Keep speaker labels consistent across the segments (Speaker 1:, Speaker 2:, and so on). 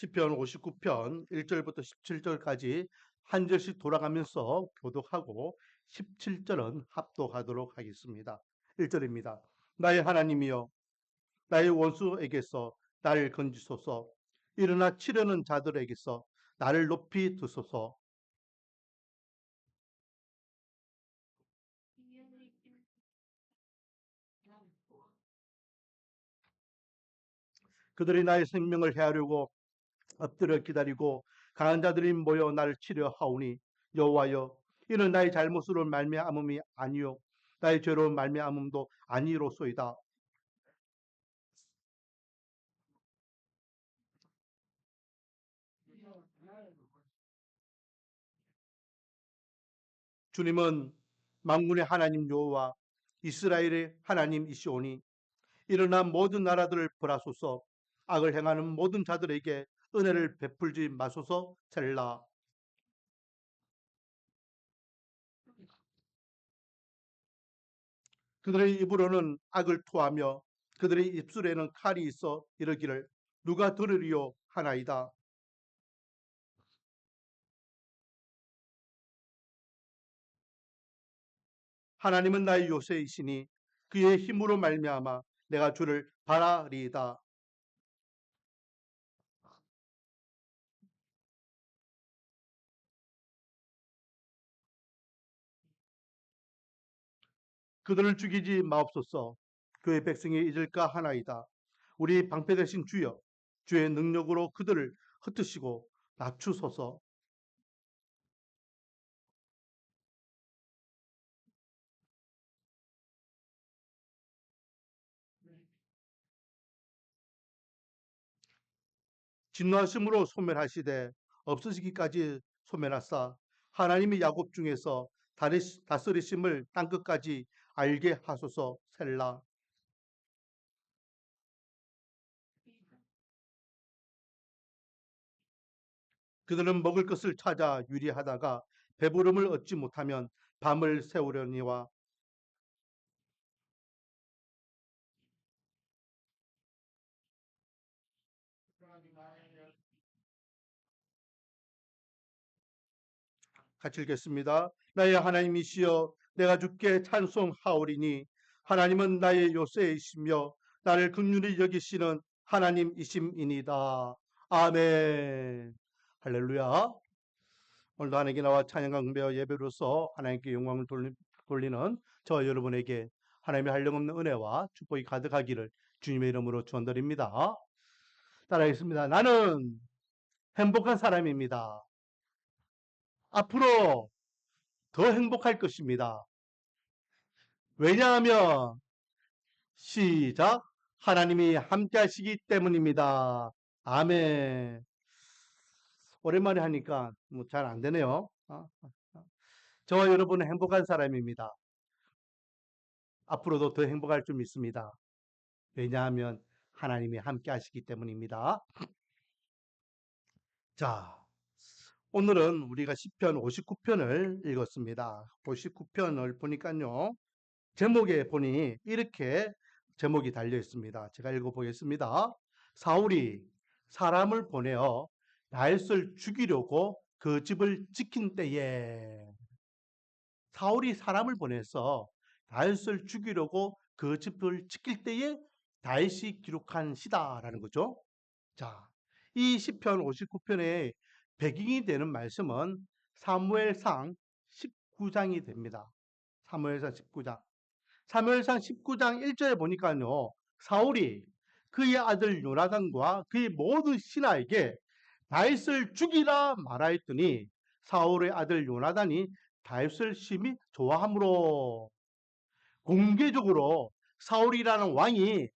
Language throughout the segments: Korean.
Speaker 1: 시편 59편 1절부터 17절까지 한 절씩 돌아가면서 교독하고 17절은 합독하도록 하겠습니다. 1절입니다. 나의 하나님이여 나의 원수에게서 나를 건지소서. 일어나 치려는 자들에게서 나를 높이 드소서. 그들이 나의 생명을 해하려고 엎드려 기다리고 강한 자들이 모여 나를 치려 하오니 여호와여 이는 나의 잘못으로 말미암음이 아니요 나의 죄로 말미암음도 아니로소이다. 주님은 만군의 하나님 여호와 이스라엘의 하나님이시오니 일어나 모든 나라들을 벌하소서. 악을 행하는 모든 자들에게 은혜를 베풀지 마소서. 셀라. 그들의 입으로는 악을 토하며 그들의 입술에는 칼이 있어 이르기를 누가 들으리요 하나이다. 하나님은 나의 요새이시니 그의 힘으로 말미암아 내가 주를 바라리이다. 그들을 죽이지 마옵소서. 그의 백성이 잊을까 하나이다. 우리 방패 되신 주여 주의 능력으로 그들을 흩으시고 낮추소서. 진노하심으로 소멸하시되 없으시기까지 소멸하사 하나님이 야곱 중에서 다스리심을 땅끝까지 알게 하소서. 셀라. 그들은 먹을 것을 찾아 유리하다가 배부름을 얻지 못하면 밤을 새우려니와 같이 읽겠습니다. 나의 하나님이시여 내가 주께 찬송하오리니 하나님은 나의 요새이시며 나를 긍휼히 여기시는 하나님이심이니이다. 아멘. 할렐루야. 오늘도 하나님께 나와 찬양과 응배와 예배로서 하나님께 영광을 돌리는 저와 여러분에게 하나님의 한량없는 은혜와 축복이 가득하기를 주님의 이름으로 축원드립니다. 따라하겠습니다. 나는 행복한 사람입니다. 앞으로 더 행복할 것입니다. 왜냐하면 시작 하나님이 함께 하시기 때문입니다. 아멘. 오랜만에 하니까 뭐 잘 안 되네요. 저와 여러분은 행복한 사람입니다. 앞으로도 더 행복할 줄 믿습니다. 왜냐하면 하나님이 함께 하시기 때문입니다. 자, 오늘은 우리가 시편 59편을 읽었습니다. 59편을 보니까요. 제목에 보니 이렇게 제목이 달려 있습니다. 제가 읽어보겠습니다. 사울이 사람을 보내어 다윗을 죽이려고 그 집을 지킨 때에 사울이 사람을 보내서 다윗을 죽이려고 그 집을 지킬 때에 다윗이 기록한 시다라는 거죠. 자, 이 시편 59편의 배경이 되는 말씀은 사무엘상 19장이 됩니다. 사무엘상 19장. 사무엘상 19장 1절에 보니까요. 사울이 그의 아들 요나단과 그의 모든 신하에게 다윗을 죽이라 말하였더니 사울의 아들 요나단이 다윗을 심히 좋아하므로 공개적으로 사울이라는 왕이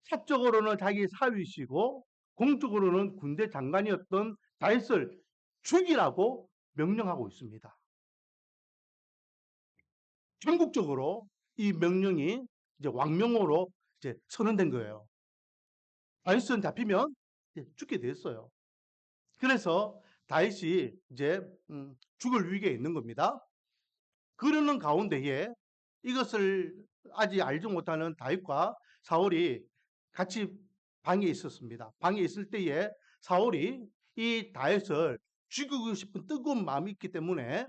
Speaker 1: 사적으로는 자기 사위시고 공적으로는 군대 장관이었던 다윗을 죽이라고 명령하고 있습니다. 전국적으로 이 명령이 이제 왕명으로 이제 선언된 거예요. 다윗은 잡히면 죽게 됐어요. 그래서 다윗이 이제 죽을 위기에 있는 겁니다. 그러는 가운데에 이것을 아직 알지 못하는 다윗과 사울이 같이 방에 있었습니다. 방에 있을 때에 사울이 이 다윗을 죽이고 싶은 뜨거운 마음이 있기 때문에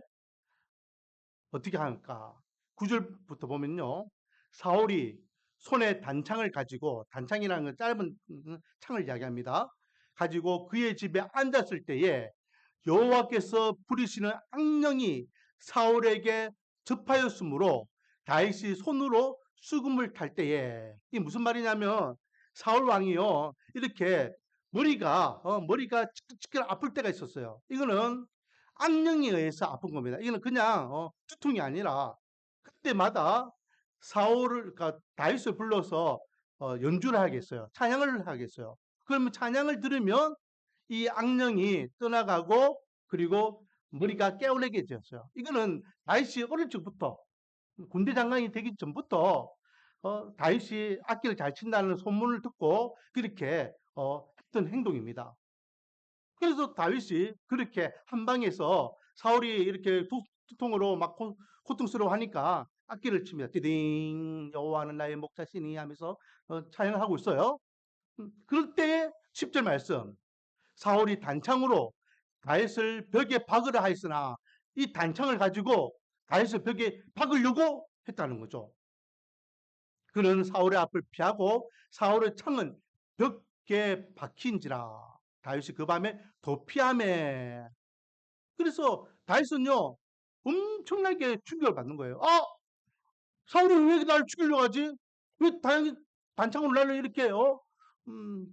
Speaker 1: 어떻게 할까? 9절부터 보면요. 사울이 손에 단창을 가지고, 단창이라는 건 짧은 창을 이야기합니다. 가지고 그의 집에 앉았을 때에 여호와께서 부리시는 악령이 사울에게 접하였으므로 다윗이 손으로 수금을 탈 때에, 이 무슨 말이냐면 사울 왕이요 이렇게 머리가 찌끌찌끌 아플 때가 있었어요. 이거는 악령에 의해서 아픈 겁니다. 이거는 그냥 두통이 아니라 그때마다 사울을, 그러니까 다윗을 불러서 연주를 하겠어요. 찬양을 하겠어요. 그러면 찬양을 들으면 이 악령이 떠나가고, 그리고 머리가 깨어나게 되었어요. 이거는 다윗이 어릴 적부터, 군대 장관이 되기 전부터 다윗이 악기를 잘 친다는 소문을 듣고 그렇게 했던 행동입니다. 그래서 다윗이 그렇게 한 방에서 사울이 이렇게 두통으로 막 고통스러워하니까 악기를 칩니다. 띠딩 여호와는 나의 목자시니 하면서 찬양을 하고 있어요. 그럴 때 10절 말씀, 사울이 단창으로 다윗을 벽에 박으라 하였으나 이 단창을 가지고 다윗을 벽에 박으려고 했다는 거죠. 그는 사울의 앞을 피하고 사울의 창은 벽에 박힌지라 다윗이 그 밤에 도피하매. 그래서 다윗은요 엄청나게 충격을 받는 거예요. 사울이 왜 나를 죽이려고 하지? 왜 단창으로 나를 이렇게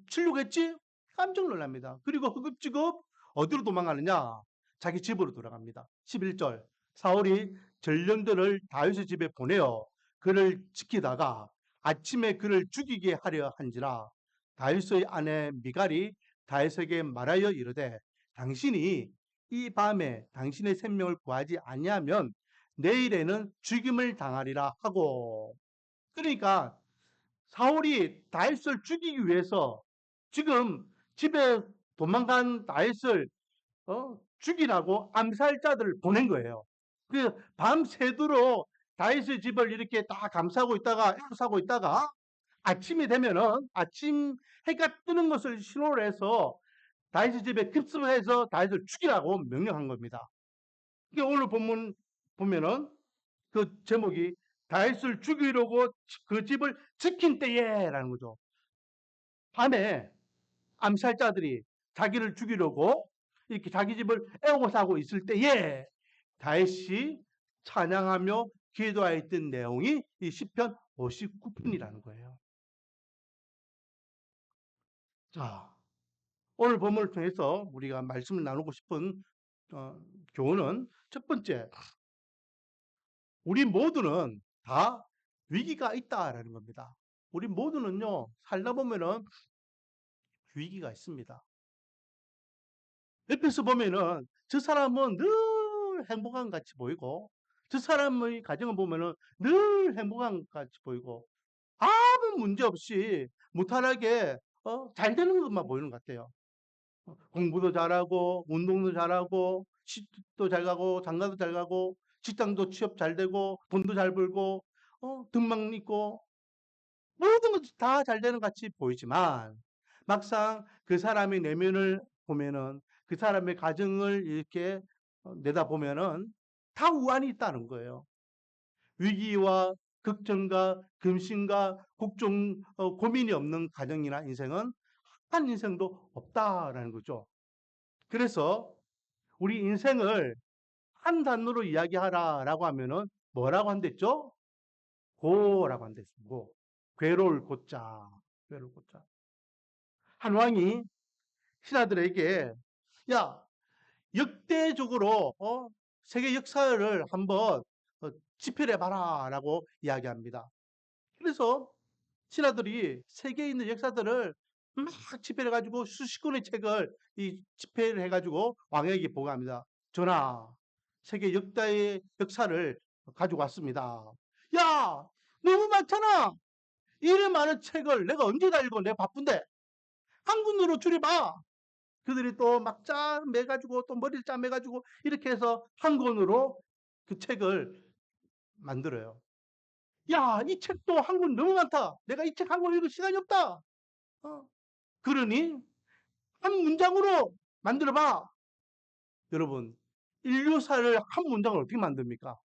Speaker 1: 치려고 했지? 깜짝 놀랍니다. 그리고 허겁지겁 어디로 도망가느냐? 자기 집으로 돌아갑니다. 11절, 사울이 전령들을 다윗의 집에 보내어 그를 지키다가 아침에 그를 죽이게 하려 한지라. 다윗의 아내 미갈이 다윗에게 말하여 이르되 당신이 이 밤에 당신의 생명을 구하지 아니하면 내일에는 죽임을 당하리라 하고. 그러니까 사울이 다윗을 죽이기 위해서 지금 집에 도망간 다윗을 죽이라고 암살자들을 보낸 거예요. 그 밤새도록 다윗의 집을 이렇게 다 감싸고 있다가 애워싸고 있다가 아침이 되면은 아침 해가 뜨는 것을 신호로 해서 다윗의 집에 급습을 해서 다윗을 죽이라고 명령한 겁니다. 오늘 본문 보면은 그 제목이 다윗을 죽이려고 그 집을 지킨 때에라는 거죠. 밤에 암살자들이 자기를 죽이려고 이렇게 자기 집을 애워싸고 있을 때에 다윗이 찬양하며 기도하였던 내용이 이 시편 59편이라는 거예요. 자, 오늘 본문을 통해서 우리가 말씀을 나누고 싶은 교훈은 첫 번째, 우리 모두는 다 위기가 있다라는 겁니다. 우리 모두는요, 살다 보면은 위기가 있습니다. 옆에서 보면은 저 사람은 늘 행복한 같이 보이고, 저 사람의 가정을 보면은 늘 행복한 같이 보이고, 아무 문제 없이 무탈하게 잘 되는 것만 보이는 것 같아요. 공부도 잘하고, 운동도 잘하고, 시집도 잘 가고, 장가도 잘 가고, 직장도 취업 잘 되고, 돈도 잘 벌고, 등막 있고, 모든 것이 다 잘 되는 것 같이 보이지만, 막상 그 사람의 내면을 보면은, 그 사람의 가정을 이렇게 내다보면은, 다 우환이 있다는 거예요. 위기와 걱정과 근심과 걱정, 고민이 없는 가정이나 인생은 한 인생도 없다라는 거죠. 그래서 우리 인생을 한 단어로 이야기하라라고 하면은 뭐라고 한댔죠? 고라고 한댔고, 괴로울 고자, 괴로울 고자. 한 왕이 신하들에게 야 역대적으로 세계 역사를 한번 집필해봐라라고 이야기합니다. 그래서 신하들이 세계에 있는 역사들을 막 집필해가지고 수십 권의 책을 집필을 해가지고 왕에게 보고합니다. 전하, 세계 역사의 역사를 가지고 왔습니다. 야, 너무 많잖아. 이래 많은 책을 내가 언제 다 읽어? 내가 바쁜데. 한 군으로 줄여봐. 그들이 또 막 짜매가지고 또 머리를 짜매가지고 이렇게 해서 한 권으로 그 책을 만들어요. 야, 이 책도 한 권 너무 많다. 내가 이 책 한 권 읽을 시간이 없다. 그러니 한 문장으로 만들어봐. 여러분, 인류사를 한 문장을 어떻게 만듭니까?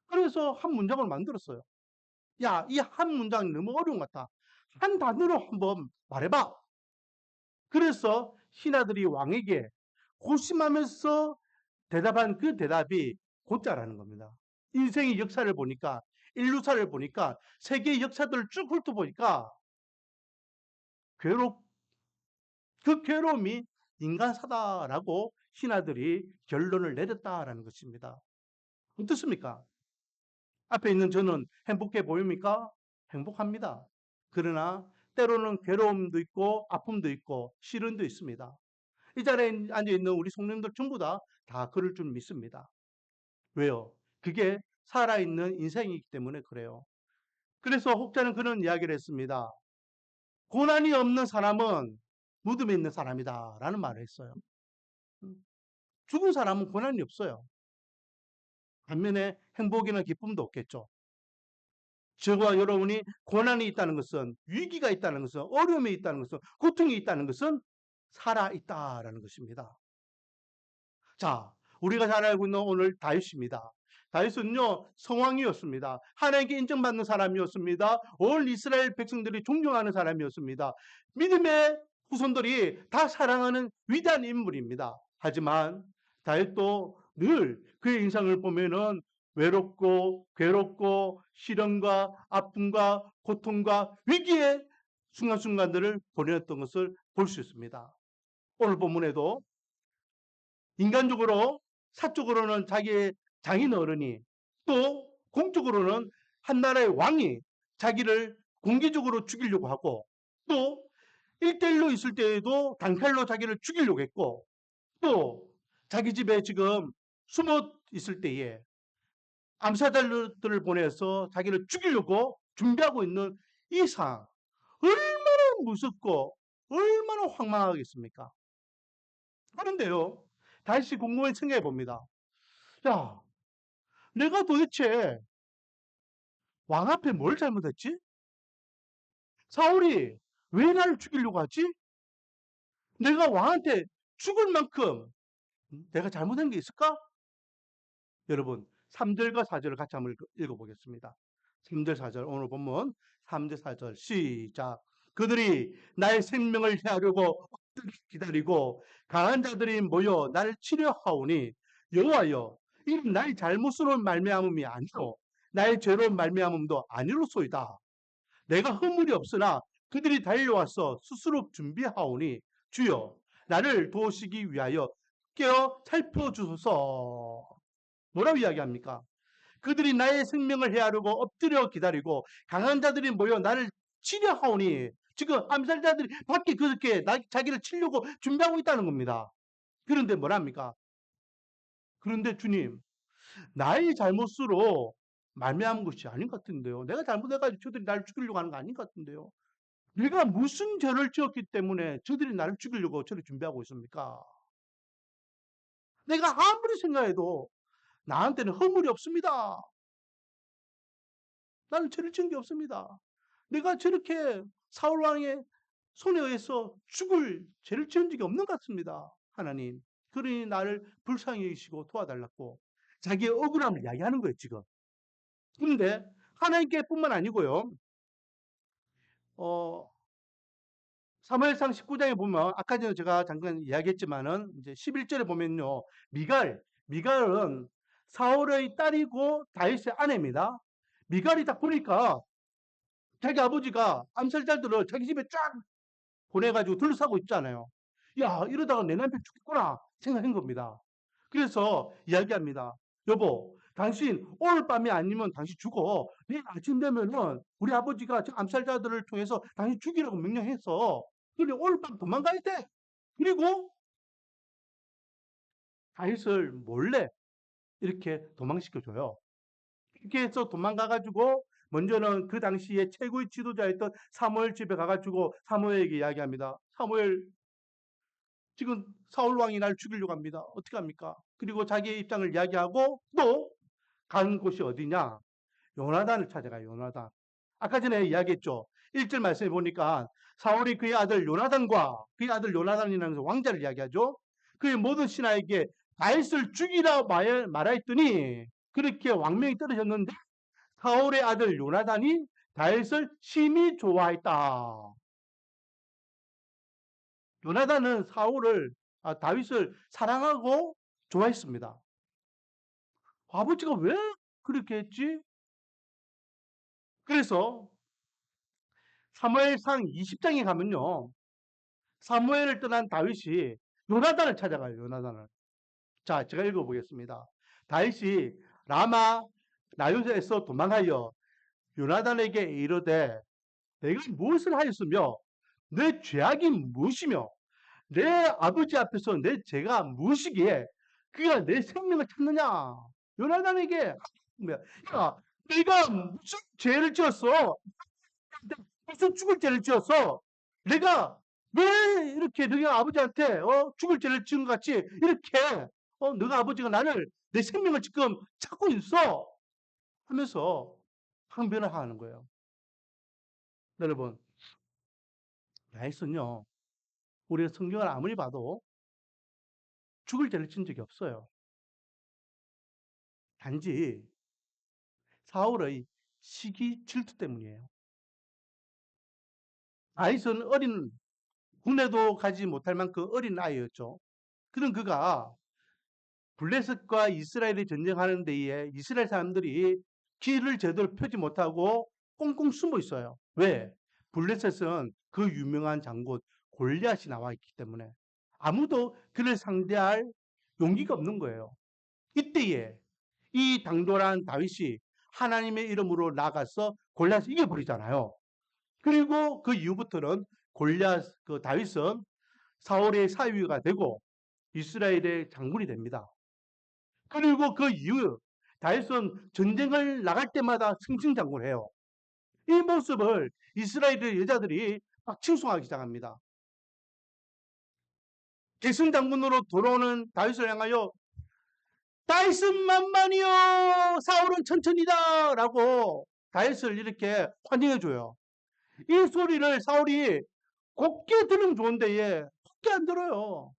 Speaker 1: 그래서 한 문장을 만들었어요. 야, 이 한 문장이 너무 어려운 것 같아. 한 단어로 한번 말해봐. 그래서 신하들이 왕에게 고심하면서 대답한 그 대답이 고자라는 겁니다. 인생의 역사를 보니까, 인류사를 보니까, 세계의 역사들을 쭉 훑어보니까 괴롭 그 괴로움이 인간사다라고 신하들이 결론을 내렸다라는 것입니다. 어떻습니까? 앞에 있는 저는 행복해 보입니까? 행복합니다. 그러나 때로는 괴로움도 있고 아픔도 있고 시련도 있습니다. 이 자리에 앉아있는 우리 성령들 전부 다 그럴 줄 믿습니다. 왜요? 그게 살아있는 인생이기 때문에 그래요. 그래서 혹자는 그런 이야기를 했습니다. 고난이 없는 사람은 무덤에 있는 사람이다 라는 말을 했어요. 죽은 사람은 고난이 없어요. 반면에 행복이나 기쁨도 없겠죠. 저와 여러분이 고난이 있다는 것은, 위기가 있다는 것은, 어려움이 있다는 것은, 고통이 있다는 것은 살아있다라는 것입니다. 자, 우리가 잘 알고 있는 오늘 다윗입니다. 다윗은요, 성왕이었습니다. 하나님께 인정받는 사람이었습니다. 온 이스라엘 백성들이 존경하는 사람이었습니다. 믿음의 후손들이 다 사랑하는 위대한 인물입니다. 하지만 다윗도 늘 그의 인상을 보면은 외롭고 괴롭고 시련과 아픔과 고통과 위기의 순간순간들을 보내었던 것을 볼 수 있습니다. 오늘 본문에도 인간적으로 사적으로는 자기의 장인 어른이 또 공적으로는 한 나라의 왕이 자기를 공개적으로 죽이려고 하고 또 1대1로 있을 때에도 단칼로 자기를 죽이려고 했고 또 자기 집에 지금 숨어 있을 때에 암사자들을 보내서 자기를 죽이려고 준비하고 있는 이 상황 얼마나 무섭고 얼마나 황망하겠습니까? 그런데요 다시 곰곰이 생각해 봅니다. 야, 내가 도대체 왕 앞에 뭘 잘못했지? 사울이 왜 나를 죽이려고 하지? 내가 왕한테 죽을 만큼 내가 잘못한 게 있을까? 여러분, 3절과 4절을 같이 한번 읽어보겠습니다. 3절, 4절, 오늘 본문 3절, 4절, 시작. 그들이 나의 생명을 해하려고 기다리고 강한 자들이 모여 나를 치려하오니 여호와여, 이는 나의 잘못으로 말미암음이 아니요 나의 죄로 말미암음도 아니로소이다. 내가 허물이 없으나 그들이 달려와서 스스로 준비하오니 주여 나를 도우시기 위하여 깨어 살펴주소서. 뭐라고 이야기합니까? 그들이 나의 생명을 해하려고 엎드려 기다리고 강한 자들이 모여 나를 치려 하오니 지금 암살자들이 밖에 그렇게 자기를 치려고 준비하고 있다는 겁니다. 그런데 뭐랍니까? 그런데 주님, 나의 잘못으로 말미암은 것이 아닌 것 같은데요. 내가 잘못해가지고 저들이 나를 죽이려고 하는 거 아닌 것 같은데요. 내가 무슨 죄를 지었기 때문에 저들이 나를 죽이려고 저를 준비하고 있습니까? 내가 아무리 생각해도 나한테는 허물이 없습니다. 나는 죄를 지은 게 없습니다. 내가 저렇게 사울왕의 손에 의해서 죽을 죄를 지은 적이 없는 것 같습니다. 하나님. 그러니 나를 불쌍히 여기시고 도와달라고 자기의 억울함을 이야기하는 거예요, 지금. 그런데 하나님께 뿐만 아니고요. 사무엘상 19장에 보면 아까 전에 제가 잠깐 이야기했지만은 이제 11절에 보면요. 미갈은 사울의 딸이고 다윗의 아내입니다. 미갈이 딱 보니까 자기 아버지가 암살자들을 자기 집에 쫙 보내가지고 둘러싸고 있잖아요. 야, 이러다가 내 남편 죽겠구나 생각한 겁니다. 그래서 이야기합니다. 여보, 당신 오늘 밤이 아니면 당신 죽어. 내일 아침 되면은 우리 아버지가 암살자들을 통해서 당신 죽이라고 명령해서 그래 오늘 밤 도망가야 돼. 그리고 다윗을 몰래 이렇게 도망시켜줘요. 이렇게 해서 도망가가지고 먼저는 그 당시에 최고의 지도자였던 사무엘 집에 가가지고 사무엘에게 이야기합니다. 사무엘 지금 사울 왕이 날 죽이려고 합니다. 어떻게 합니까? 그리고 자기의 입장을 이야기하고 또 간 곳이 어디냐? 요나단을 찾아가요. 요나단. 아까 전에 이야기했죠. 1절 말씀해 보니까 사울이 그의 아들 요나단과 그의 아들 요나단이라는 왕자를 이야기하죠. 그의 모든 신하에게 다윗을 죽이라 말하였더니 그렇게 왕명이 떨어졌는데 사울의 아들 요나단이 다윗을 심히 좋아했다. 요나단은 다윗을 사랑하고 좋아했습니다. 아버지가 왜 그렇게 했지? 그래서 사무엘상 20장에 가면요. 사무엘을 떠난 다윗이 요나단을 찾아가요. 요나단을. 자, 제가 읽어보겠습니다. 다윗이 라마 나요에서 도망하여 요나단에게 이르되 내가 무엇을 하였으며 내 죄악이 무엇이며 내 아버지 앞에서 내 죄가 무엇이기에 그가 내 생명을 찾느냐. 요나단에게 야, 내가 무슨 죄를 지었어? 무슨 죽을 죄를 지었어? 내가 왜 이렇게 너가 아버지한테 죽을 죄를 지은 것 같이 이렇게 너가 아버지가 나를 내 생명을 지금 찾고 있어 하면서 항변을 하는 거예요. 여러분, 야이슨요 우리가 성경을 아무리 봐도 죽을 죄를 지은 적이 없어요. 단지 사울의 시기 질투 때문이에요. 야이슨 군에도 가지 못할 만큼 어린 아이였죠. 그런 그가 블레셋과 이스라엘이 전쟁하는 데에 이스라엘 사람들이 길을 제대로 펴지 못하고 꽁꽁 숨어 있어요. 왜? 블레셋은 그 유명한 장군 골리앗이 나와 있기 때문에 아무도 그를 상대할 용기가 없는 거예요. 이때에 이 당돌한 다윗이 하나님의 이름으로 나가서 골리앗을 이겨버리잖아요. 그리고 그 이후부터는 다윗은 사울의 사위가 되고 이스라엘의 장군이 됩니다. 그리고 그 이후 다윗은 전쟁을 나갈 때마다 승승장구해요. 이 모습을 이스라엘의 여자들이 막 칭송하기 시작합니다. 계승장군으로 돌아오는 다윗을 향하여 다윗은 만만이요 사울은 천천히다 라고 다윗을 이렇게 환영해줘요. 이 소리를 사울이 곱게 들으면 좋은데 곱게 안 들어요.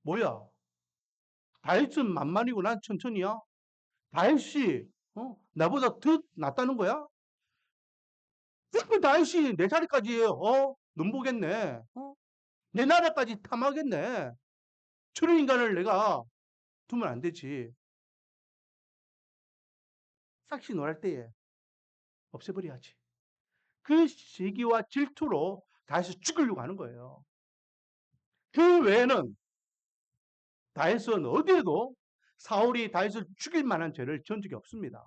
Speaker 1: 뭐야? 다윗은 만만이고 난 천천히야? 다윗이 나보다 더 낫다는 거야? 그 다윗이 내 자리까지 넘보겠네. 내 나라까지 탐하겠네. 저런 인간을 내가 두면 안 되지. 싹시 놀할 때에 없애버려야지. 그 시기와 질투로 다윗을 죽이려고 하는 거예요. 그 외에는 다윗은 어디에도 사울이 다윗을 죽일 만한 죄를 지은 적이 없습니다.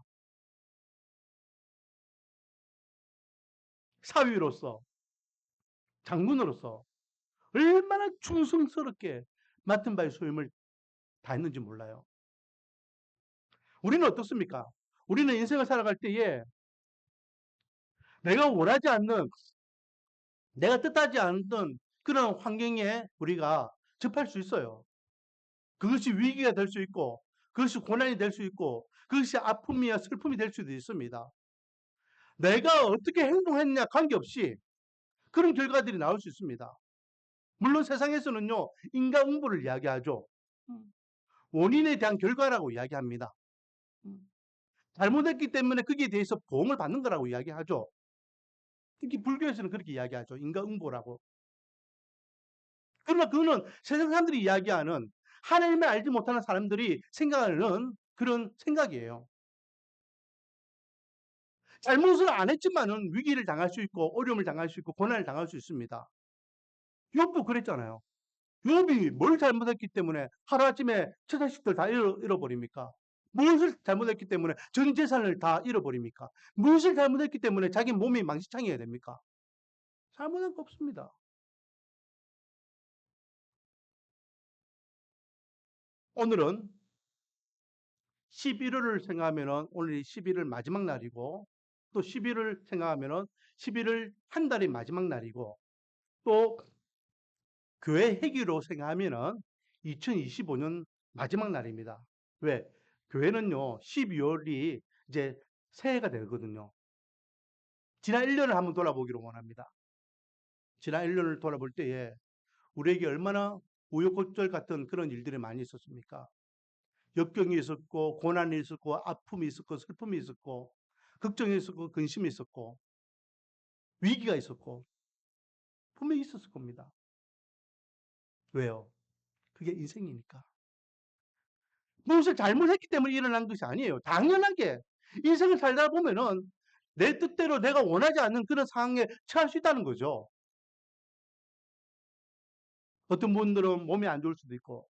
Speaker 1: 사위로서, 장군으로서 얼마나 충성스럽게 맡은 바의 소임을 다했는지 몰라요. 우리는 어떻습니까? 우리는 인생을 살아갈 때에 내가 원하지 않는, 내가 뜻하지 않던 그런 환경에 우리가 접할 수 있어요. 그것이 위기가 될 수 있고, 그것이 고난이 될 수 있고, 그것이 아픔이야 슬픔이 될 수도 있습니다. 내가 어떻게 행동했냐 관계없이 그런 결과들이 나올 수 있습니다. 물론 세상에서는요, 인과응보를 이야기하죠. 원인에 대한 결과라고 이야기합니다. 잘못했기 때문에 거기에 대해서 보험을 받는 거라고 이야기하죠. 특히 불교에서는 그렇게 이야기하죠. 인과응보라고. 그러나 그거는 세상 사람들이 이야기하는 하나님을 알지 못하는 사람들이 생각하는 그런 생각이에요. 잘못을 안 했지만은 위기를 당할 수 있고 어려움을 당할 수 있고 고난을 당할 수 있습니다. 욥도 그랬잖아요. 욥이 뭘 잘못했기 때문에 하루아침에 처자식들 다 잃어버립니까? 무엇을 잘못했기 때문에 전 재산을 다 잃어버립니까? 무엇을 잘못했기 때문에 자기 몸이 망신창이어야 됩니까? 잘못한 거 없습니다. 오늘은 11월을 생각하면 오늘이 11월 마지막 날이고 또 11월 생각하면 11월 한 달이 마지막 날이고 또 교회 회기로 생각하면 2025년 마지막 날입니다. 왜? 교회는요 12월이 이제 새해가 되거든요. 지난 1년을 한번 돌아보기를 원합니다. 지난 1년을 돌아볼 때에 우리에게 얼마나 우여곡절 같은 그런 일들이 많이 있었습니까? 역경이 있었고, 고난이 있었고, 아픔이 있었고, 슬픔이 있었고, 걱정이 있었고, 근심이 있었고, 위기가 있었고, 분명히 있었을 겁니다. 왜요? 그게 인생이니까. 무엇을 잘못했기 때문에 일어난 것이 아니에요. 당연하게 인생을 살다 보면은 내 뜻대로 내가 원하지 않는 그런 상황에 처할 수 있다는 거죠. 어떤 분들은 몸이 안 좋을 수도 있고,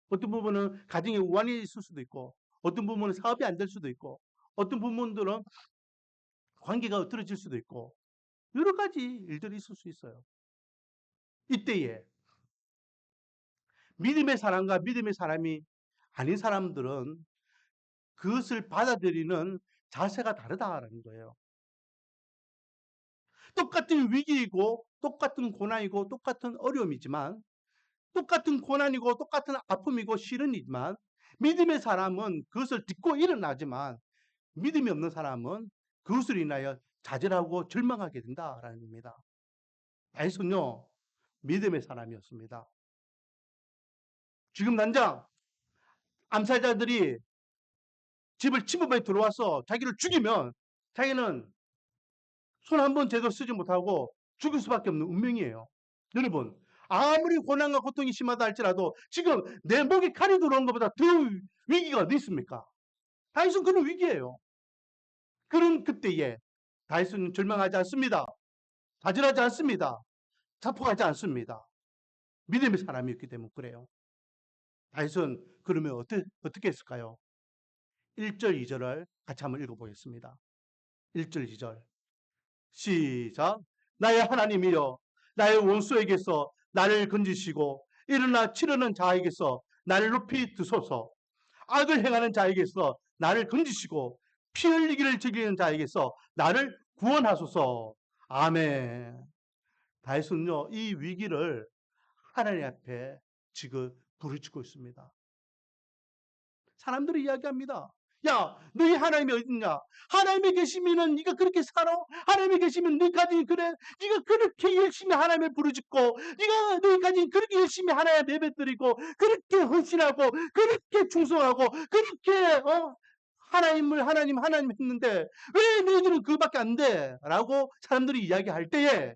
Speaker 1: 어떤 부분은 가정에 우환이 있을 수도 있고, 어떤 부분은 사업이 안 될 수도 있고, 어떤 부분들은 관계가 엎어질 수도 있고, 여러 가지 일들이 있을 수 있어요. 이때에 믿음의 사람과 믿음의 사람이 아닌 사람들은 그것을 받아들이는 자세가 다르다라는 거예요. 똑같은 위기이고 똑같은 고난이고 똑같은 어려움이지만 똑같은 고난이고 똑같은 아픔이고 시련이지만 믿음의 사람은 그것을 딛고 일어나지만 믿음이 없는 사람은 그것을 인하여 좌절하고 절망하게 된다라는 겁니다. 다윗은요 믿음의 사람이었습니다. 지금 당장 암살자들이 집을 침범해 들어와서 자기를 죽이면 자기는 손 한 번 제대로 쓰지 못하고 죽을 수밖에 없는 운명이에요. 여러분, 아무리 고난과 고통이 심하다 할지라도 지금 내 목에 칼이 들어온 것보다 더 위기가 어디 있습니까? 다윗은 그런 위기예요. 그런 그때에 다윗은 절망하지 않습니다. 좌절하지 않습니다. 자폭하지 않습니다. 믿음의 사람이었기 때문에 그래요. 다윗은 그러면 어떻게 했을까요? 1절, 2절을 같이 한번 읽어보겠습니다. 1절, 2절. 시작. 나의 하나님이여 나의 원수에게서 나를 건지시고 일어나 치려는 자에게서 나를 높이 드소서. 악을 행하는 자에게서 나를 건지시고 피 흘리기를 즐기는 자에게서 나를 구원하소서. 아멘. 다윗은요 이 위기를 하나님 앞에 지금 부르짖고 있습니다. 사람들이 이야기합니다. 야, 너희 하나님이 어딨냐? 하나님이 계시면은 네가 그렇게 살아? 하나님이 계시면 너희까지 그래? 네가 그렇게 열심히 하나님을 부르짖고, 너희까지 그렇게 열심히 하나님 예배드리고, 그렇게 헌신하고, 그렇게 충성하고, 그렇게 하나님 했는데 왜 너희들은 그밖에 안 돼? 라고 사람들이 이야기할 때에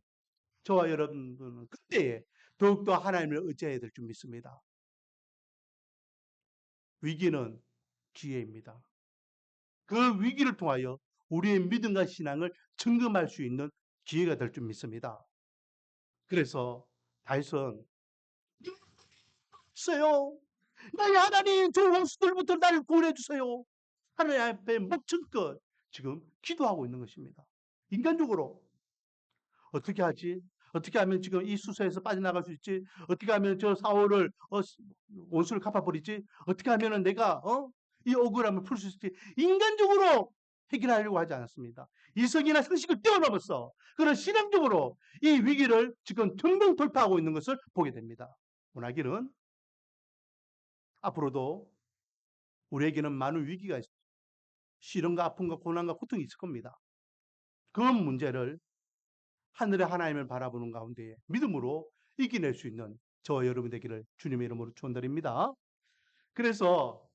Speaker 1: 저와 여러분들은 그때에 더욱더 하나님을 의지해야 될 줄 믿습니다. 위기는 기회입니다. 그 위기를 통하여 우리의 믿음과 신앙을 점검할 수 있는 기회가 될 줄 믿습니다. 그래서 다윗은 있어요. 나의 하나님 저 원수들부터 나를 구원해 주세요. 하나님 앞에 목청껏 지금 기도하고 있는 것입니다. 인간적으로 어떻게 하지? 어떻게 하면 지금 이 수소에서 빠져나갈 수 있지? 어떻게 하면 저 사울을 원수를 갚아버리지? 어떻게 하면 내가 이 억울함을 풀 수 있을지? 인간적으로 해결하려고 하지 않았습니다. 이성이나 상식을 뛰어넘었어. 그런 신앙적으로 이 위기를 지금 전면 돌파하고 있는 것을 보게 됩니다. 원하기는 앞으로도 우리에게는 많은 위기가 있습니다. 시련과 아픔과 고난과 고통이 있을 겁니다. 그 문제를 하늘의 하나님을 바라보는 가운데 믿음으로 이겨낼 수 있는 저와 여러분 되기를 주님의 이름으로 축원드립니다. 그래서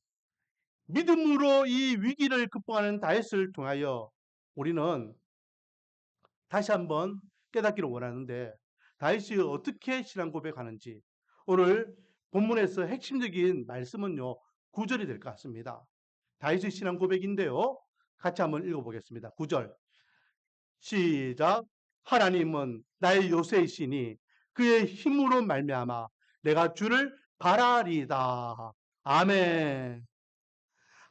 Speaker 1: 믿음으로 이 위기를 극복하는 다윗을 통하여 우리는 다시 한번 깨닫기를 원하는데 다윗이 어떻게 신앙 고백하는지 오늘 본문에서 핵심적인 말씀은요 9절이 될 것 같습니다. 다윗의 신앙 고백인데요. 같이 한번 읽어보겠습니다. 9절 시작. 하나님은 나의 요새이시니 그의 힘으로 말미암아 내가 주를 바라리다. 아멘.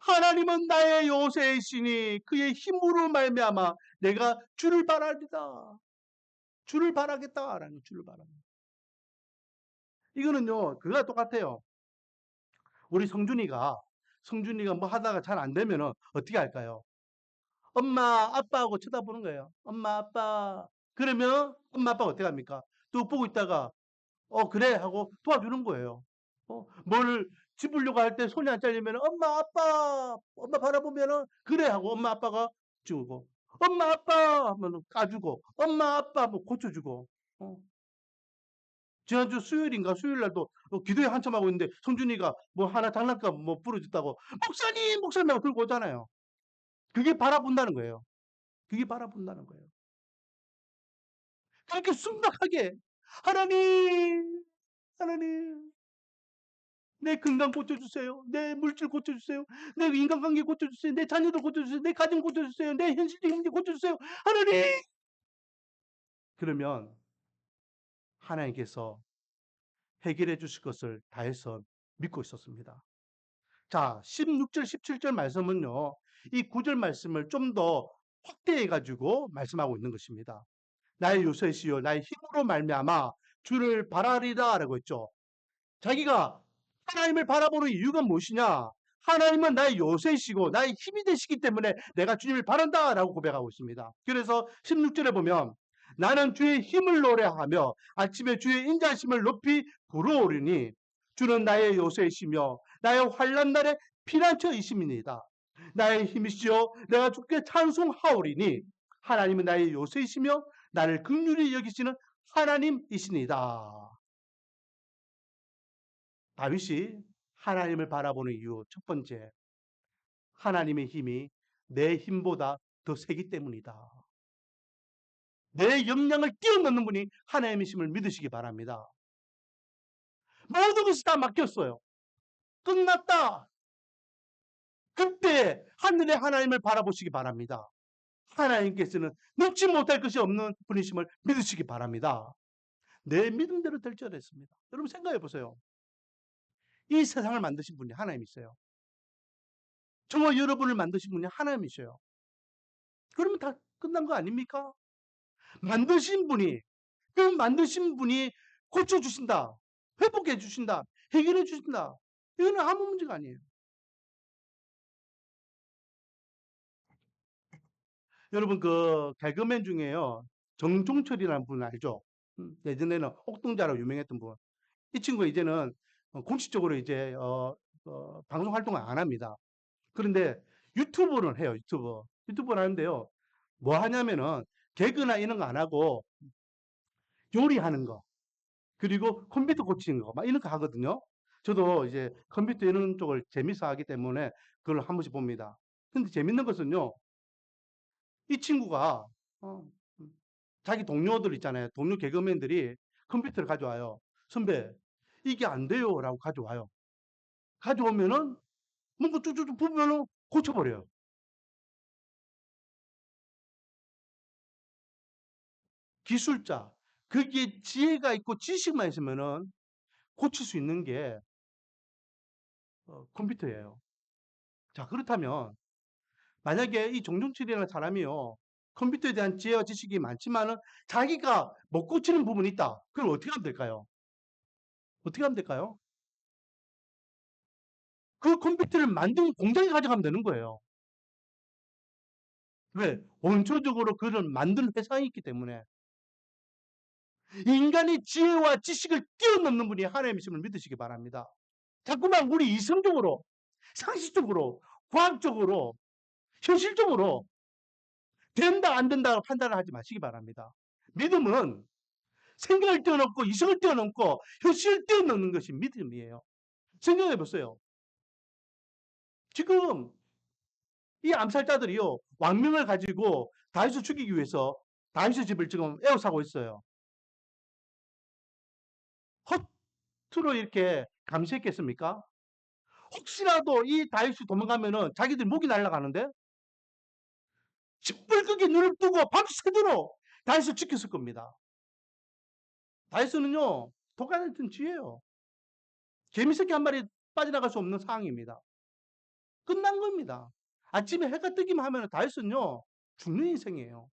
Speaker 1: 하나님은 나의 요새이시니 그의 힘으로 말미암아 내가 주를 바라리다. 주를 바라겠다라는 주를 바랍니다. 이거는요 그거와 똑같아요. 우리 성준이가 뭐 하다가 잘 안 되면은 어떻게 할까요? 엄마 아빠하고 쳐다보는 거예요. 엄마 아빠. 그러면 엄마 아빠가 어떻게 합니까? 또 보고 있다가 그래 하고 도와주는 거예요. 뭘 집으려고 할 때 손이 안 잘리면 엄마 아빠 엄마 바라보면은 그래 하고 엄마 아빠가 주고 엄마 아빠 하면 까주고 엄마 아빠 하면 고쳐주고. 지난주 수요일인가 수요일 날도 기도회 한참 하고 있는데 성준이가 뭐 하나 장난감 뭐 부러졌다고 목사님 목사님 하고 들고 오잖아요. 그게 바라본다는 거예요. 그게 바라본다는 거예요. 그렇게 순박하게 하나님 하나님 내 건강 고쳐주세요. 내 물질 고쳐주세요. 내 인간관계 고쳐주세요. 내 자녀들 고쳐주세요. 내 가정 고쳐주세요. 내 현실적인 문제 고쳐주세요. 하나님! 그러면 하나님께서 해결해 주실 것을 다해서 믿고 있었습니다. 자, 16절, 17절 말씀은요, 이 9절 말씀을 좀 더 확대해가지고 말씀하고 있는 것입니다. 나의 요새시여, 나의 힘으로 말미암아 주를 바라리라 라고 했죠. 자기가 하나님을 바라보는 이유가 무엇이냐? 하나님은 나의 요새시고 나의 힘이 되시기 때문에 내가 주님을 바란다 라고 고백하고 있습니다. 그래서 16절에 보면 나는 주의 힘을 노래하며 아침에 주의 인자심을 높이 부르오리니 주는 나의 요새이시며 나의 환난 날의 피난처이심이니이다. 나의 힘이시여 내가 주께 찬송하오리니 하나님은 나의 요새이시며 나를 긍휼히 여기시는 하나님이시니다. 다윗이 하나님을 바라보는 이유 첫 번째, 하나님의 힘이 내 힘보다 더 세기 때문이다. 내 역량을 뛰어넘는 분이 하나님의 힘을 믿으시기 바랍니다. 모든 것이 다 맡겼어요. 끝났다. 그때 하늘의 하나님을 바라보시기 바랍니다. 하나님께서는 넘지 못할 것이 없는 분이심을 믿으시기 바랍니다. 내 믿음대로 될 줄 알았습니다. 여러분 생각해 보세요. 이 세상을 만드신 분이 하나님이세요. 저와 여러분을 만드신 분이 하나님이셔요. 그러면 다 끝난 거 아닙니까? 만드신 분이, 그 만드신 분이 고쳐주신다. 회복해 주신다. 해결해 주신다. 이거는 아무 문제가 아니에요. 여러분, 그, 개그맨 중에요. 정종철이라는 분 알죠? 예전에는 옥동자로 유명했던 분. 이 친구가 이제는 공식적으로 이제, 방송 활동을 안 합니다. 그런데 유튜브를 해요, 유튜브. 유튜브를 하는데요. 뭐 하냐면은, 개그나 이런 거 안 하고, 요리하는 거. 그리고 컴퓨터 고치는 거, 막 이런 거 하거든요. 저도 이제 컴퓨터 이런 쪽을 재밌어 하기 때문에 그걸 한 번씩 봅니다. 근데 재밌는 것은요, 이 친구가, 어, 자기 동료들 있잖아요. 동료 개그맨들이 컴퓨터를 가져와요. 선배, 이게 안 돼요. 라고 가져와요. 가져오면은, 뭔가 쭉쭉쭉 부으면은 고쳐버려요. 기술자. 그게 지혜가 있고 지식만 있으면은 고칠 수 있는 게 컴퓨터예요. 자, 그렇다면 만약에 이 정종철이라는 사람이요. 컴퓨터에 대한 지혜와 지식이 많지만은 자기가 못 고치는 부분이 있다. 그럼 어떻게 하면 될까요? 어떻게 하면 될까요? 그 컴퓨터를 만든 공장에 가져가면 되는 거예요. 왜? 원초적으로 그런 만든 회사가 있기 때문에. 인간의 지혜와 지식을 뛰어넘는 분이 하나님이심을 믿으시기 바랍니다. 자꾸만 우리 이성적으로, 상식적으로, 과학적으로, 현실적으로 된다 안 된다 판단을 하지 마시기 바랍니다. 믿음은 생각을 뛰어넘고 이성을 뛰어넘고 현실을 뛰어넘는 것이 믿음이에요. 생각해 보세요. 지금 이 암살자들이요. 왕명을 가지고 다윗을 죽이기 위해서 다윗의 집을 지금 에워싸고 있어요. 허투루 이렇게 감시했겠습니까? 혹시라도 이 다윗이 도망가면은 자기들 목이 날아가는데 짓불끄게 눈을 뜨고 밤새도록 다윗을 지켰을 겁니다. 다윗은요. 독하던 쥐예요. 개미새끼 한 마리 빠져나갈 수 없는 상황입니다. 끝난 겁니다. 아침에 해가 뜨기만 하면 다윗은요. 죽는 인생이에요.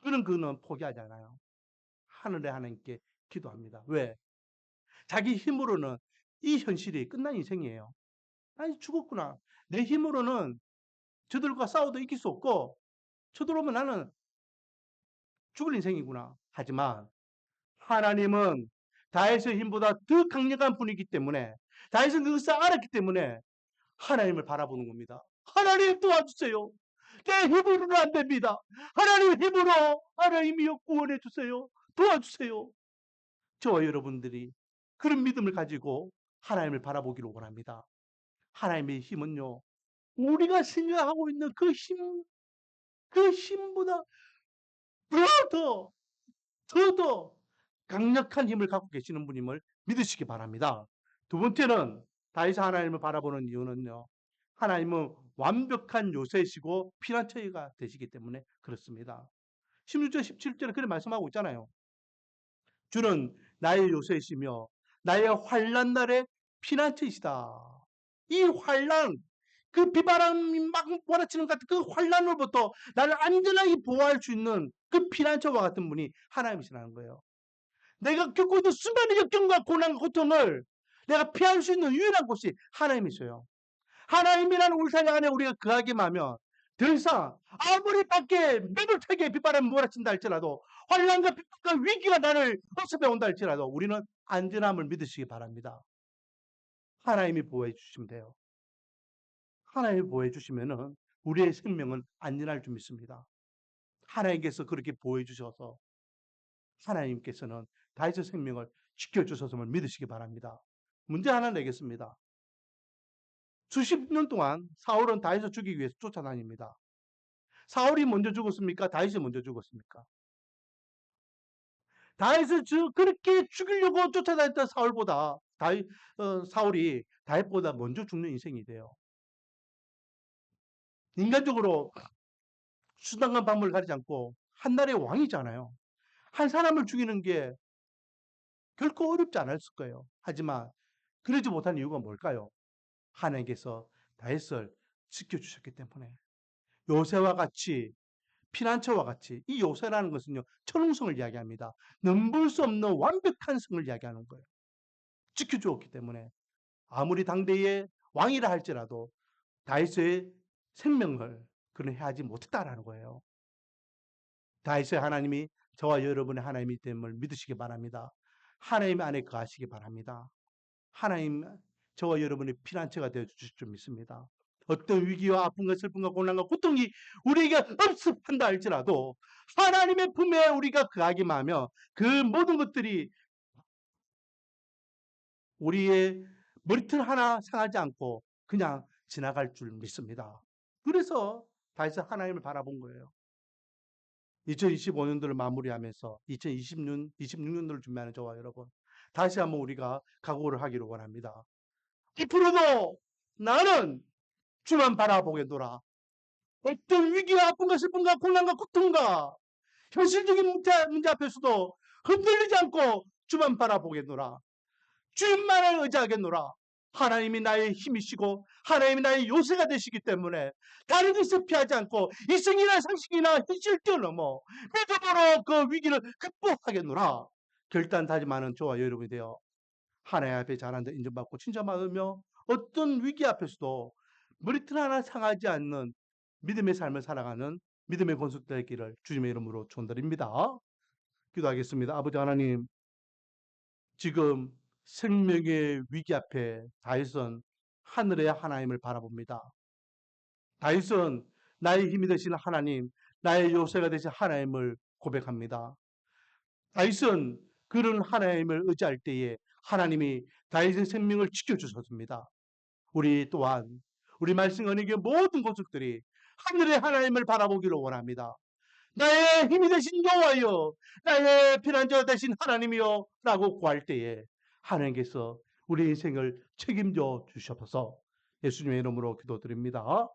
Speaker 1: 그는 포기하잖아요. 하늘의 하나님께 기도합니다. 왜? 자기 힘으로는 이 현실이 끝난 인생이에요. 아니 죽었구나. 내 힘으로는 저들과 싸워도 이길 수 없고 저들오면 나는 죽을 인생이구나. 하지만 하나님은 다윗의 힘보다 더 강력한 분이기 때문에 다윗은 그것을 알았기 때문에 하나님을 바라보는 겁니다. 하나님 도와주세요. 내 힘으로는 안 됩니다. 하나님 힘으로 하나님이여 구원해 주세요. 도와주세요. 저와 여러분들이 그런 믿음을 가지고 하나님을 바라보기를 원합니다. 하나님의 힘은요, 우리가 생각하고 있는 그 힘보다 더, 더 강력한 힘을 갖고 계시는 분임을 믿으시기 바랍니다. 두 번째는 다윗이 하나님을 바라보는 이유는요, 하나님은 완벽한 요새시고 피난처가 되시기 때문에 그렇습니다. 16절, 17절에 그렇게 말씀하고 있잖아요. 주는 나의 요새시며 나의 환난 날의 피난처이시다. 이 환난, 그 비바람이 막 몰아치는 것 같은 그 환난으로부터 나를 안전하게 보호할 수 있는 그 피난처와 같은 분이 하나님이시라는 거예요. 내가 겪고 있는 수많은 역경과 고난과 고통을 내가 피할 수 있는 유일한 곳이 하나님이세요. 하나님이라는 울타리 안에 우리가 거하기만 하면 더 이상 아무리 밖에 매몰차게 빗바람이 몰아친다 할지라도 환난과 핍박과 위기가 나를 어습해 온다 할지라도 우리는 안전함을 믿으시기 바랍니다. 하나님이 보호해 주시면 돼요. 하나님이 보호해 주시면은 우리의 생명은 안전할 줄 믿습니다. 하나님께서 그렇게 보호해 주셔서 하나님께서는 다윗의 생명을 지켜주셨음을 믿으시기 바랍니다. 문제 하나 내겠습니다. 수십 년 동안 사울은 다윗을 죽이기 위해서 쫓아다닙니다. 사울이 먼저 죽었습니까? 다윗이 먼저 죽었습니까? 다윗을 그렇게 죽이려고 쫓아다녔던 사울보다 사울이 다윗보다 먼저 죽는 인생이 돼요. 인간적으로 수단과 방법을 가리지 않고 한 나라의 왕이잖아요. 한 사람을 죽이는 게 결코 어렵지 않았을 거예요. 하지만 그러지 못한 이유가 뭘까요? 하나님께서 다윗을 지켜주셨기 때문에. 요새와 같이 피난처와 같이 이 요새라는 것은요, 천웅성을 이야기합니다. 넘볼 수 없는 완벽한 성을 이야기하는 거예요. 지켜주었기 때문에 아무리 당대의 왕이라 할지라도 다윗의 생명을 그는 해하지 못했다라는 거예요. 다윗의 하나님이 저와 여러분의 하나님이 됨을 믿으시기 바랍니다. 하나님 안에 거하시기 바랍니다. 하나님 저와 여러분의 피난처가 되어 주실 줄 믿습니다. 어떤 위기와 아픔과 슬픔과 고난과 고통이 우리에게 엄습한다 할지라도 하나님의 품에 우리가 거하기만 하면 그 모든 것들이 우리의 머리털 하나 상하지 않고 그냥 지나갈 줄 믿습니다. 그래서 다윗은 하나님을 바라본 거예요. 2025년도를 마무리하면서 2026년도를 준비하는 저와 여러분, 다시 한번 우리가 각오를 하기를 원합니다. 앞으로도 나는 주만 바라보겠노라. 어떤 위기와 아픔과 슬픔과 고난과 고통과 현실적인 문제 앞에서도 흔들리지 않고 주만 바라보겠노라. 주님만을 의지하겠노라. 하나님이 나의 힘이시고 하나님이 나의 요새가 되시기 때문에 다른 것을 피하지 않고 이성이나 상식이나 현실을 뛰어넘어 믿음으로 그 위기를 극복하겠노라. 결단다짐하는 저와 여러분이 되어 하나님 앞에 잘한다 인정받고 칭찬받으며 어떤 위기 앞에서도 머리털 하나 상하지 않는 믿음의 삶을 살아가는 믿음의 건축 되기를 주님의 이름으로 축원드립니다. 기도하겠습니다. 아버지 하나님, 지금 생명의 위기 앞에 다윗은 하늘의 하나님을 바라봅니다. 다윗은 나의 힘이 되신 하나님, 나의 요새가 되신 하나님을 고백합니다. 다윗은 그런 하나님을 의지할 때에 하나님이 다윗의 생명을 지켜주셨습니다. 우리 또한 우리 말씀 언익의 모든 권속들이 하늘의 하나님을 바라보기를 원합니다. 나의 힘이 되신 여호와여, 나의 피난처 되신 하나님이여 라고 구할 때에 하나님께서 우리 인생을 책임져 주셔서 예수님의 이름으로 기도드립니다.